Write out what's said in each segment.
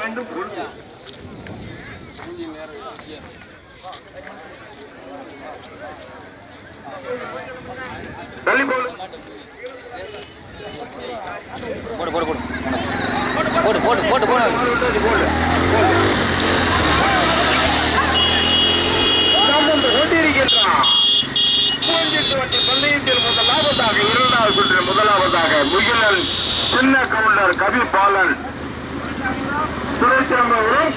வேண்டும். தள்ளி போடு போடு போடு போடு போடு போடு போடு போடு கொண்டிருக்கின்றான். பந்தயத்தில் முதலாவதாக இரண்டாவது சுற்றில் முதலாவதாக முகிலன் சின்ன கவுண்டர் கவி பாலன் சுரேஷ்வரம்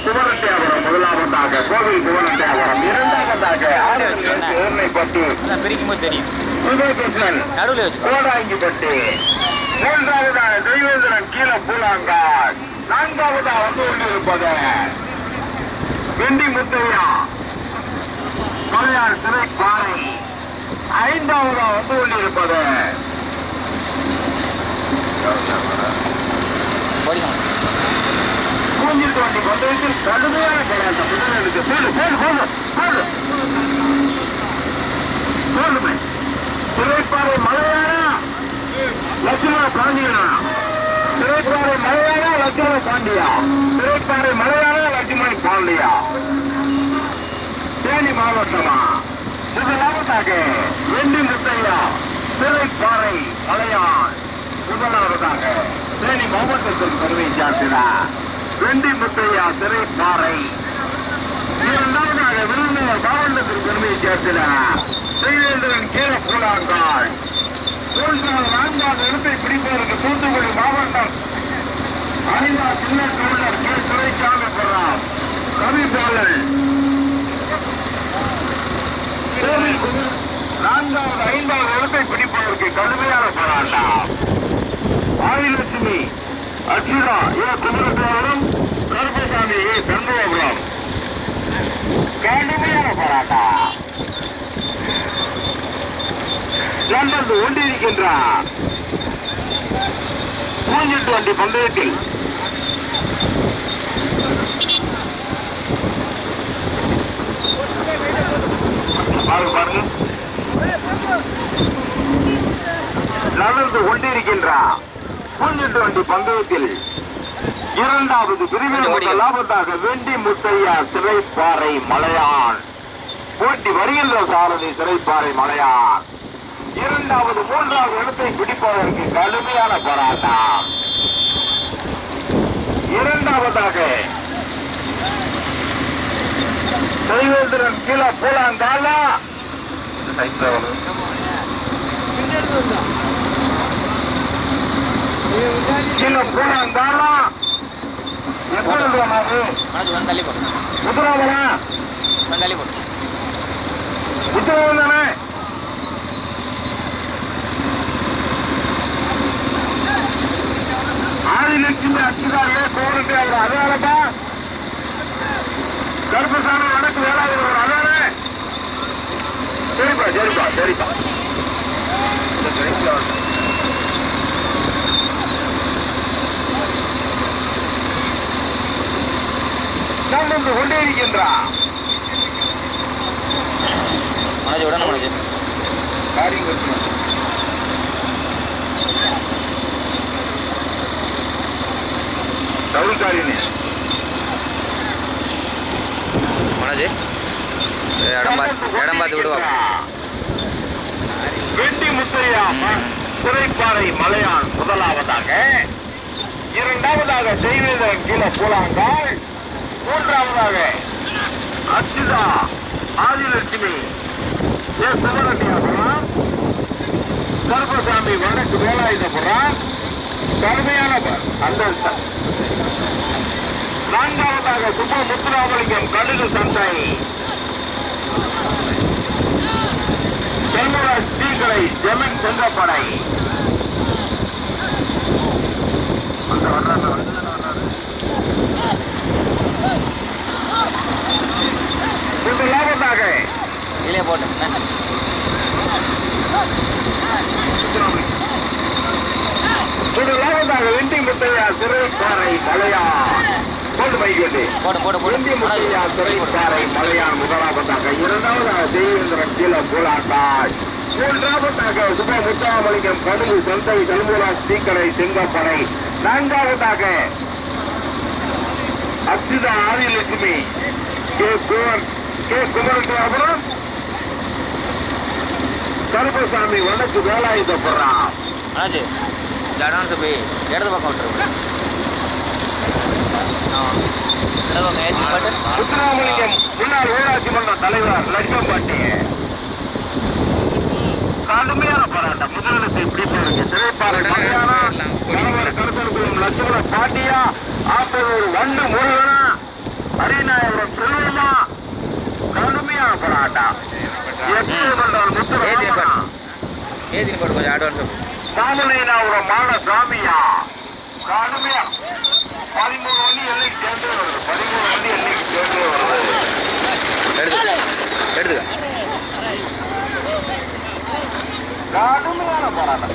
குமரட்டியாபுரம் முதலாவதாக கோவில் குமரட்டியாபுரம் இரண்டாவதாக ஆரம்பி தெரியும் சுதேகிருஷ்ணன் கோடாங்கிப்பட்டி மூன்றாவதாக தெய்வேந்திரன் கீழே பூலாங்காட் நான்காவதாக வந்து கொண்டிருப்பது வெண்டி முத்தையா மலையாள் சிறை பாறை ஐந்தாவதாக வந்து கொண்டிருப்பது பூஞ்சிட்டு வண்டி பந்தயத்தில் கடுமையான போராட்டம் முதலிற்கு சிறைப்பாறை மலையானா லட்சுமண பாண்டியனா சிறைப்பாறை மலையானா லட்சுமண பாண்டியா சிறைப்பாறை மலையானா லட்சுமணி பாண்டியா தேனி மாவட்டமா முதலாவதாக வெண்டி முத்தையா சிறைப்பாறை மலையான் முதலாவதாக தேனி மாவட்டத்திற்கு பெருமை சார்ந்தினார் வெண்டி முத்தையா சிறைப்பாறை இரண்டாவதாக விருதுநகர் மாவட்டத்திற்கு பெருமையை சேர்த்தினார் தெய்வேந்திரன் கீழ பூலாங்காள் மூன்றாவது நான்காவது இடத்தை பிடிப்பதற்கு தூத்துக்குடி மாவட்டம் அனிதா சின்ன கவுண்டர் கே துறைசாமி பெறார் கவிபாலன் நான்காவது ஐந்தாவது இடத்தை பிடிப்பதற்கு கடுமையான போராட்டம் ஆயிலட்சுமி அச்சிதா ஏ குமரத்தேவரம் கருப்பசாமி ஏ சண்முகபுரம் கடுமையான போராட்டம் நடந்து கொண்டிருக்கின்றார். பூஞ்சிட்டு வண்டி பந்தயத்தில் பாருங்க நடந்து கொண்டிருக்கின்றார். பூஞ்சிட்டு வண்டி பந்தயத்தில் இரண்டாவது பிரிவில் லாபத்தாக வெண்டி முத்தையா சிறைப்பாறை மலையான் போட்டி வருகின்ற சாரதி சிறைப்பாறை மலையான் இரண்டாவது மூன்றாவது இடத்தை பிடிப்பதற்கு கடுமையான போராட்டம். இரண்டாவதாக தெய்வேந்திரன் கீழே பூலாந்தாலா கீழே பூலாந்தாலா உத்தரவாதா உத்தரவாதம் தானே ஆதிலட்சுமி அச்சுதாரியே கோரிட்டு அவர் அதானப்பா கருப்பசாமி வடக்கு வேளாண் அதானே சரிப்பா சரிப்பா சரிப்பா நடந்து கொண்டே இருக்கின்றான். வெண்டி முத்தையா சிறைப்பாறை மலையான் முதலாவதாக இரண்டாவதாக தெய்வேந்திரன் கீழே பூலாங்காள் மூன்றாவதாக அச்சிதா ஆதிலட்சுமி ஏ குமரட்டியாபுரம் கருப்பசாமி வடக்கு வேலாயுதபுரம் கடுமையான அந்த நான்காவதாக சுப்ப முத்துராமலிங்கம் கடுகு சந்தை செல்வராஜ் தீக்கடை ஜமீன் சென்றப்படை லாபத்தாக இல்லையே போட்டேன் லாபத்தாக வெண்டி முத்தையா சிறைப்பாறை மலையான் போட்டு வைக்கிறது வெண்டி முத்தையா சிறைப்பாறை மலையான் முதலாபத்தாக இரண்டாவதாக தெய்வேந்திரன் கீழே பூலாட்டாய் மூன்றாவதாக சுப முத்தாமலிங்கம் கடுகு சந்தை கல்முராஜ் தீக்கடை செங்கப்படை நான்காவதாக அச்சுதா ஆதிலட்சுமி கே குமரன் அப்புறம் கருப்பசாமி வடக்கு வேலாயுதப்படுறான். அண்ணாச்சி இந்த அட்வான்ஸை போய் இடது பக்கம் விட்டுருக்கு. முத்துராமலிங்கம் முன்னாள் ஊராட்சி மன்ற தலைவர் லட்சம்பாட்டி கடுமையான போராட்டம். முதலிடத்தை பிடிப்பதற்கு திரைப்பாறை மலையானா கருத்தரங்குளம் லட்சுமண பாட்டியா ஆப்பூர் வண்டு முருகனா ஹரிநாயபுரம் செல்வமா கடுமையான போராட்டம். எப்படி கொண்டால் முத்துராமலிங்கம் ஏதினி போட்டு கொஞ்சம் அட்வான்ஸ் சாமலினாபுரம் மான சாமியா கடுமையா 13 வண்டி எல்லைக்கு சேர்ந்து வருது. 13 வண்டி எல்லைக்கு சேர்ந்து வருது. எடுத்துக்க கடுமையான போராட்டம்.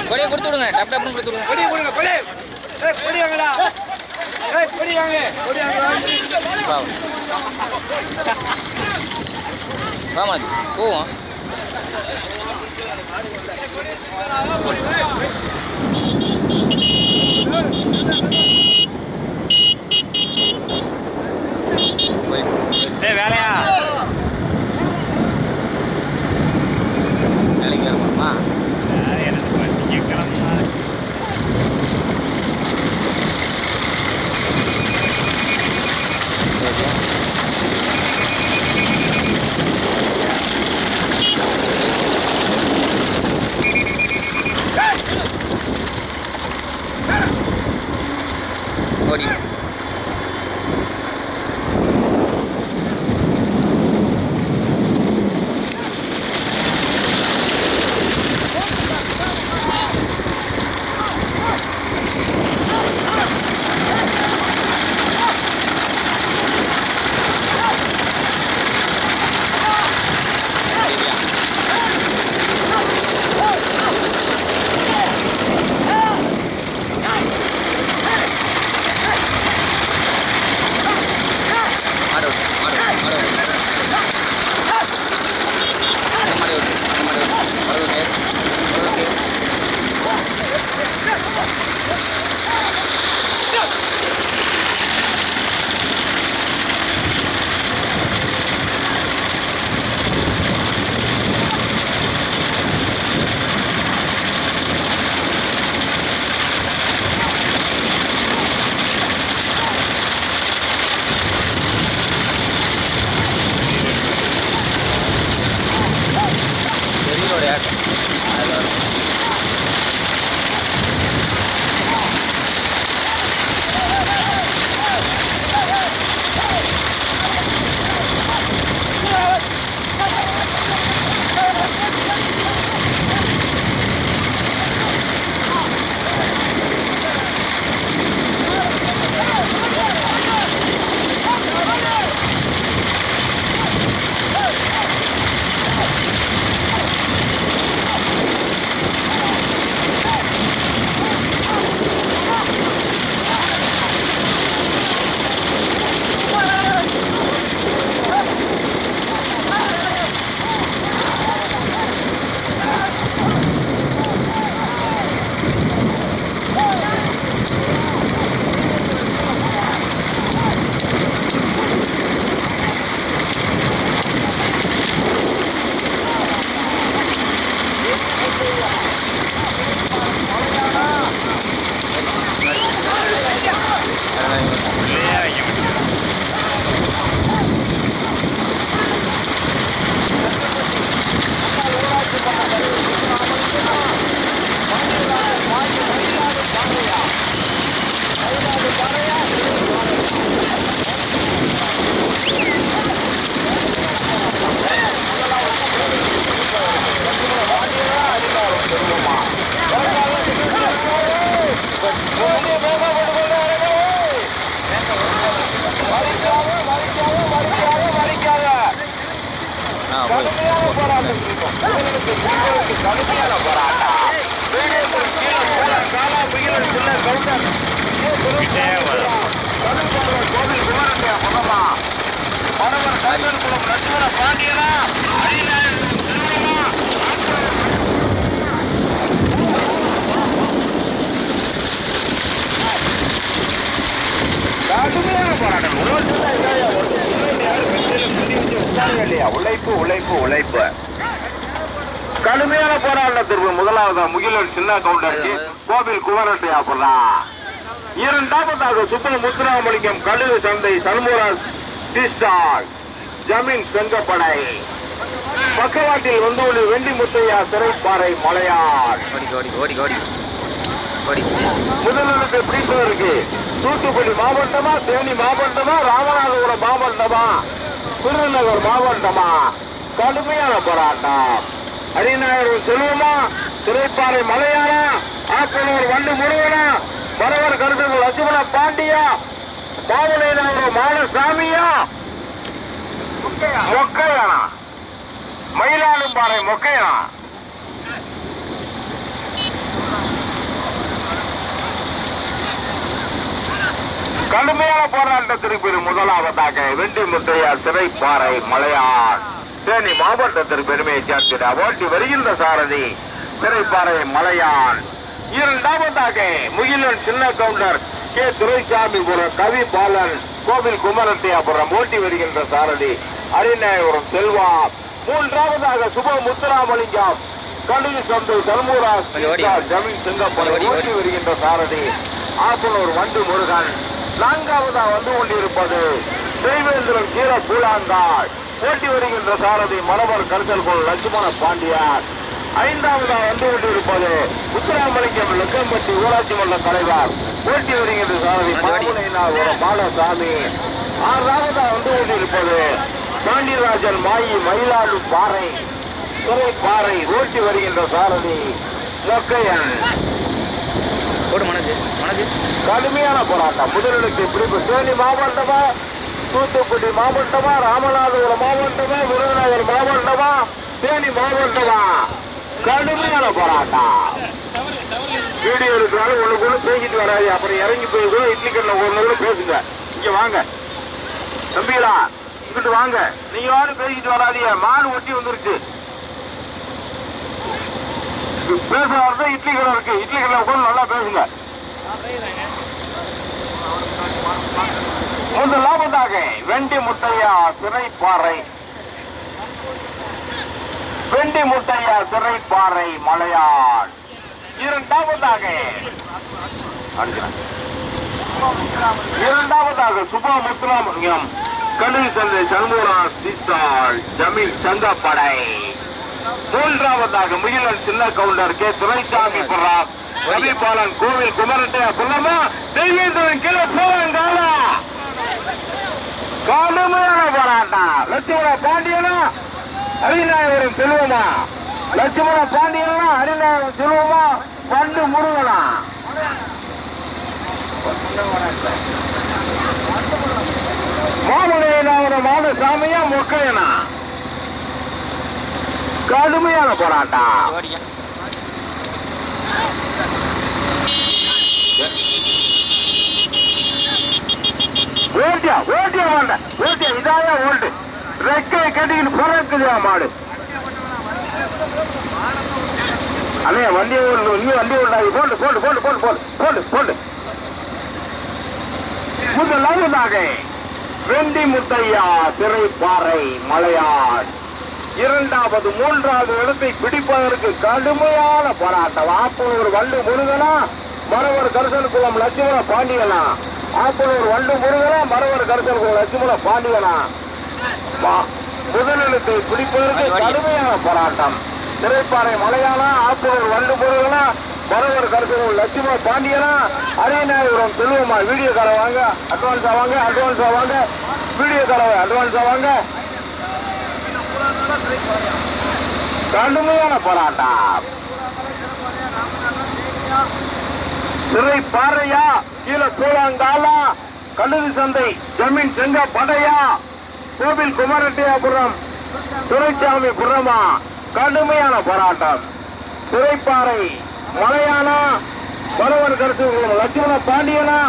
கொடியை கொடுத்து விடுங்க. டப் டப்னு கொடுத்து விடுங்க. கொடி கொடுங்க. கொடி வாங்கடா. கொடி வாங்க. ராமாஜி போவோம். வேலையா வேலைக்கு வரணுமா? ஓடி உழைப்பு உழைப்பு உழைப்பு கடுமையான போராட்டத்திற்கு முதலாவது முகிலன் சின்ன கவுண்டருக்கு கோவில் குமரட்டை ஆப்பலாம். இரண்டாவதாக சுப்பன முத்துராமலிங்கம் கழுகு சந்தை சண்முகராஜ் டீஸ்டால் ஜமீன் செங்கப்படை பக்கவாட்டில் வந்து வெண்டி முத்தையா சிறைப்பாறை மலையாள். முதலிடத்தை பிடிப்பதற்கு தூத்துக்குடி மாவட்டமா, தேனி மாவட்டமா, ராமநாதபுரம் மாவட்டமா, விருதுநகர் மாவட்டமா கடுமையான போராட்டம். அடிநாயர் செல்வமா, சிறைப்பாறை மலையாளா, ஆப்பனூர் வண்டு முருகனா, பரவர் கருத்து லட்சுமண பாண்டியா பாவனையினர் மாடசாமியா மொக்கையானா மயிலாடும்பாறை மொக்கையானா கடுமையான போராட்டத்திற்கு முதலாவதாக வெண்டி முத்தையார் சிறைப்பாறை மலையான் தேனி மாவட்டத்திற்கு பெருமையை சேர்த்திட ஓட்டி வருகின்ற சாரதி சிறைப்பாறை மலையான். இரண்டாவதாக முகிலன் சின்ன கவுண்டர் கே துரைசாமிபுரம் கவி பாலன் கோவில் குமரட்டியாபுரம் ஓட்டி வருகின்ற சாரதி அரிநாயபுரம் செல்வா. மூன்றாவதாக சுப முத்துராமலிங்கம் கடுகு சந்தை சல்மூராஜ் ஜமீன் சிங்கப்படை ஓட்டி வருகின்ற சாரதி ஆப்பனூர் வண்டு முருகன். நான்காவதா வந்து கொண்டிருப்பது தெய்வேந்திரன் கீர பூலாந்தாள் ஓட்டி வருகின்ற சாரதி மலவர் கருத்தல்கோள் லட்சுமண பாண்டியார். ஐந்தாவதா வந்து கொண்டிருப்பது முத்துராமலிங்கம் லக்கம்பட்டி ஊராட்சி மன்ற தலைவர் ஓட்டி வருகின்ற சாரதி பாலசாமி. ஆறாவதா வந்து கொண்டிருப்பது பாண்டியராஜன் மாயி மயிலாடு பாறை துறைப்பாறை ஓட்டி வருகின்ற சாரதி மொக்கையன். கடுமையான போராட்டம் முதலிடத்தை பிடிப்பு தேனி மாவட்டமா தூத்துக்குடி மாவட்டமா ராமநாதபுரம் மாவட்டமா விருதுநகர் மாவட்டமா தேனி மாவட்டமா கடுமையான போராட்டம். வீடியோ இருக்கிறாலும் ஒண்ணுக்குள்ள பேசிட்டு வராது. அப்புறம் இறங்கி போய் இட்லி கண்ண ஒண்ணு பேசுங்க. இங்க வாங்க தம்பிகளா இங்கிட்டு வாங்க. நீங்க யாரும் பேசிட்டு வராதிய மாடு ஒட்டி வந்துருச்சு. பேசுறாரு இட்லி கடை இருக்கு. இட்லி கடை உட்காந்து நல்லா பேசுங்க. முதலாவதாக வெண்டி முத்தையா சிறைப்பாறை வெண்டி முத்தையா சிறைப்பாறை மலையான். இரண்டாவதாக சுபா முத்துராமலிங்கம் கடுகு சந்தை சண்முகராஜ் சித்தாள் ஜமீன் சங்கப்படை. மூன்றாவதாக முகிலன் சின்ன கவுண்டர் கே துரைசாமி புறாப் ரவிபாலன் கோவில் குமரட்டையா புல்லமா தெய்வேந்திரன் கீழே போவாங்க. கடுமையான போராட்டம். லட்சுமண பாண்டியனா அரிநாயகரும் செல்வமா லட்சுமண பாண்டியனா அரிநாயகரும் செல்வமா பண்டு முருகனா மாமலையனாவரம் மாடசாமியா மொக்கையனா கடுமையான போராட்டம். ஓட்டியா ஓட்டியா மாண்ட ஓட்டியா இதாயா ஓல்டு ரெக்கையை கட்டிக்கிட்டு பறக்குதா மாடு. அண்ணே வண்டி இன்னும் வண்டி ஓடாது. போட்டு போட்டு போட்டு போட்டு போட்டு போட்டு போட்டு முதலாவதாக வெண்டி முத்தையா சிறைப்பாறை மலையான். இரண்டாவது மூன்றாவது இடத்தை பிடிப்பதற்கு கடுமையான போராட்டம். ஆப்பனூர் வண்டு முருகனா மரவர் கரிசல் குளம் லட்சுமண பாண்டியனா ஆப்பனூர் வண்டு முருகனா மரவர் கரிசல் குளம் லட்சுமண பாண்டியனா முதலிடத்தை பிடிப்பதற்கு கடுமையான போராட்டம். சிறைப்பாறை மலையானா ஆப்பனூர் வண்டு முருகனா மரவர் கரிசல் லட்சுமண பாண்டியனா அரியநாயபுரம் செல்வமா. வீடியோ கார வாங்க அட்வான்ஸா வாங்க அட்வான்ஸா வாங்க வீடியோ கார அட்வான்ஸா வாங்க. கடுமையான போராட்டம். சிறைப்பாறையா கீழே பூலாங்காலா கடுகு சந்தை ஜமீன் செங்க படையா கோவில் குமரட்டியாபுரம் துரைசாமி புறமா கடுமையான போராட்டம். சிறைப்பாறை மலையானா பரவர் கருத்து லட்சுமண பாண்டியனா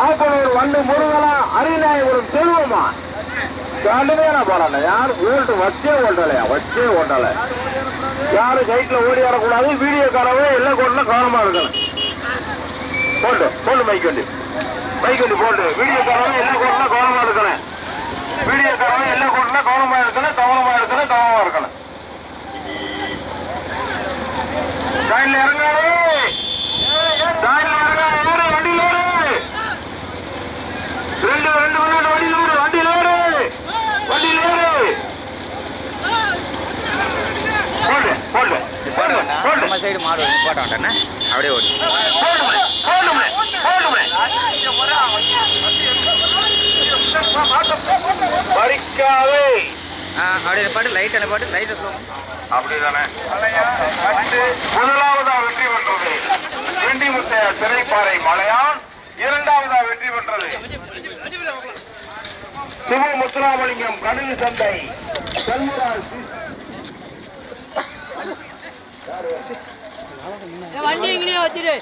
ஆப்பனூர் வண்டு முருகனா அரிநாயபுரம் செல்வமா கடுமையான போராட்டம். யாரு ஓல்டு வச்சே ஓட்டல யாரு சைட்ல ஓடி வரக்கூடாது. வீடியோ காரவே எல்லா கோட்டில கவனமா இருக்கணும். போட்டு போட்டு மைக் வண்டி போட்டு வீடியோ காரவே எல்லா கோட்டில கவனமா இருக்கணும். வீடியோ காரவே எல்லா கோட்டில கவனமா இருக்கணும். சைட்ல இறங்காரு வண்டியில் ஏறு. ரெண்டு மினிட் வண்டியில் ஏறு. நம்ம சைடு மாடு போட்ட மாட்டேன்னா அப்படியே ஓடி அப்படியே பாட்டு லைட் அந்த பாட்டு லைட் அப்படிதானே. முதலாவதா வெற்றி பெற்றது வெண்டி முத்தையா சிறைப்பாறை மலையான். இரண்டாவதா வெற்றி பெற்றது சிவ முத்துராமலிங்கம் கடல் சந்தை செல்வராஜ் வண்டி எங்கேயா வச்சிரு